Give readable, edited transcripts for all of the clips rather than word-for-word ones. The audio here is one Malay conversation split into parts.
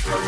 Bonda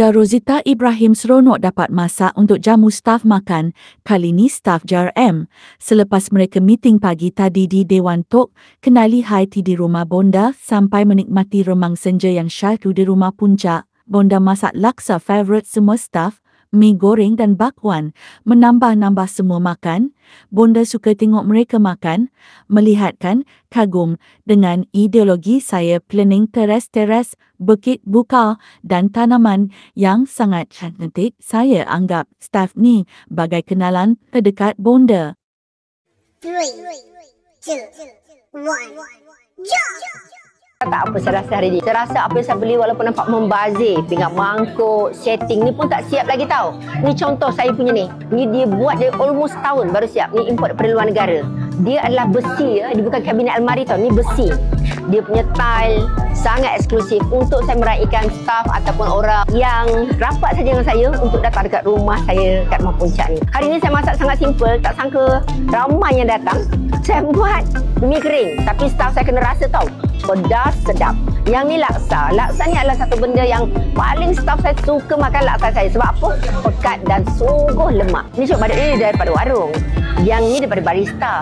Rosita Ibrahim seronok dapat masak untuk jamu staf makan, kali ni staf JRM. Selepas mereka meeting pagi tadi di Dewan Tok, kenali high tea di rumah Bonda sampai menikmati remang senja yang syahdu di rumah puncak. Bonda masak laksa favourite semua staf, mi goreng dan bakwan, menambah-nambah semua makan. Bonda suka tengok mereka makan, melihatkan, kagum dengan ideologi saya planning teras-teras, bukit buka dan tanaman yang sangat cantik. Saya anggap staf ni bagai kenalan terdekat Bonda. 3, 2, 1, jump! Tak apa saya rasa hari ni. Saya rasa apa yang saya beli walaupun nampak membazir, pingat mangkuk, setting ni pun tak siap lagi tau. Ni contoh saya punya ni. Ni dia buat dia almost tahun baru siap. Ni import daripada luar negara. Dia adalah besi ya. Dia bukan kabinet almari tau. Ni besi. Dia punya tile sangat eksklusif untuk saya meraihkan staf ataupun orang yang rapat saja dengan saya untuk datang dekat rumah saya kat Rumah Puncak ni. Hari ni saya masak sangat simple. Tak sangka ramai yang datang. Saya buat mi kering. Tapi staf saya kena rasa tau. Pedas sedap. Yang ni laksa. Laksa ni adalah satu benda yang paling staf saya suka makan laksa saya. Sebab apa? Pekat dan sungguh lemak. Ni cuk badak ni daripada warung. Yang ni daripada barista.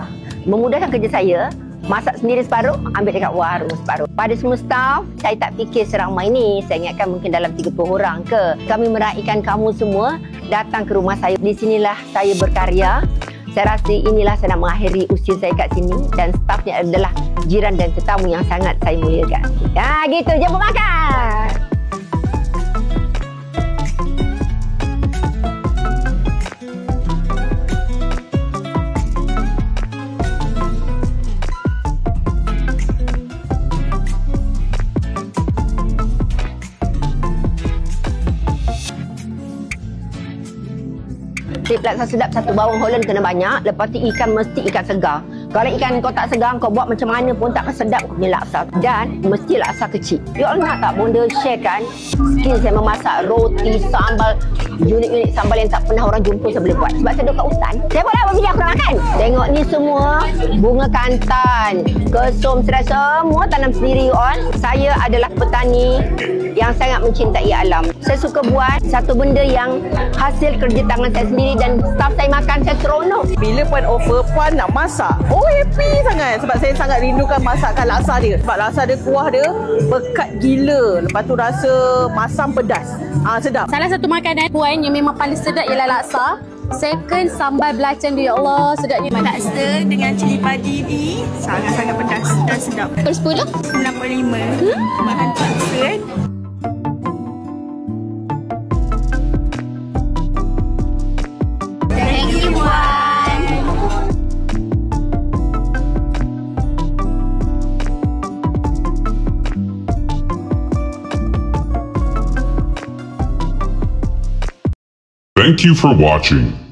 Memudahkan kerja saya. Masak sendiri separuh, ambil dekat warung separuh. Pada semua staf, saya tak fikir seramai ni. Saya ingatkan mungkin dalam 30 orang ke. Kami meraihkan kamu semua datang ke rumah saya. Di sinilah saya berkarya. Saya rasa inilah saya nak mengakhiri usia saya kat sini. Dan stafnya adalah jiran dan tetamu yang sangat saya muliakan. Ya, gitu. Jumpa makan! Tip laksa sedap, satu bawang Holland kena banyak. Lepas tu ikan mesti ikan segar. Kalau ikan kau tak segar, kau buat macam mana pun takkan sedap kau punya laksa. Dan mesti laksa kecil. You all nak tak Bonda sharekan skill saya memasak roti, sambal, unik-unik sambal yang tak pernah orang jumpa saya boleh buat. Sebab saya duduk kat hutan. Saya buat apa bila aku nak makan? Tengok ni semua bunga kantan, kesum serai semua tanam sendiri you all. Saya adalah petani yang sangat mencintai alam. Saya suka buat satu benda yang hasil kerja tangan saya sendiri dan staf saya makan, saya seronok. Bila Puan offer, Puan nak masak. Oh, happy sangat. Sebab saya sangat rindukan masakan laksa dia. Sebab laksa dia kuah dia pekat gila. Lepas tu rasa masam pedas. Sedap. Salah satu makanan Puan yang memang paling sedap ialah laksa. Second, sambal belacan dia. Ya Allah, sedapnya. Laksa dengan cili padi ni sangat-sangat pedas dan sedap. Per 10? 95. Bahan paksa kan. Thank you for watching.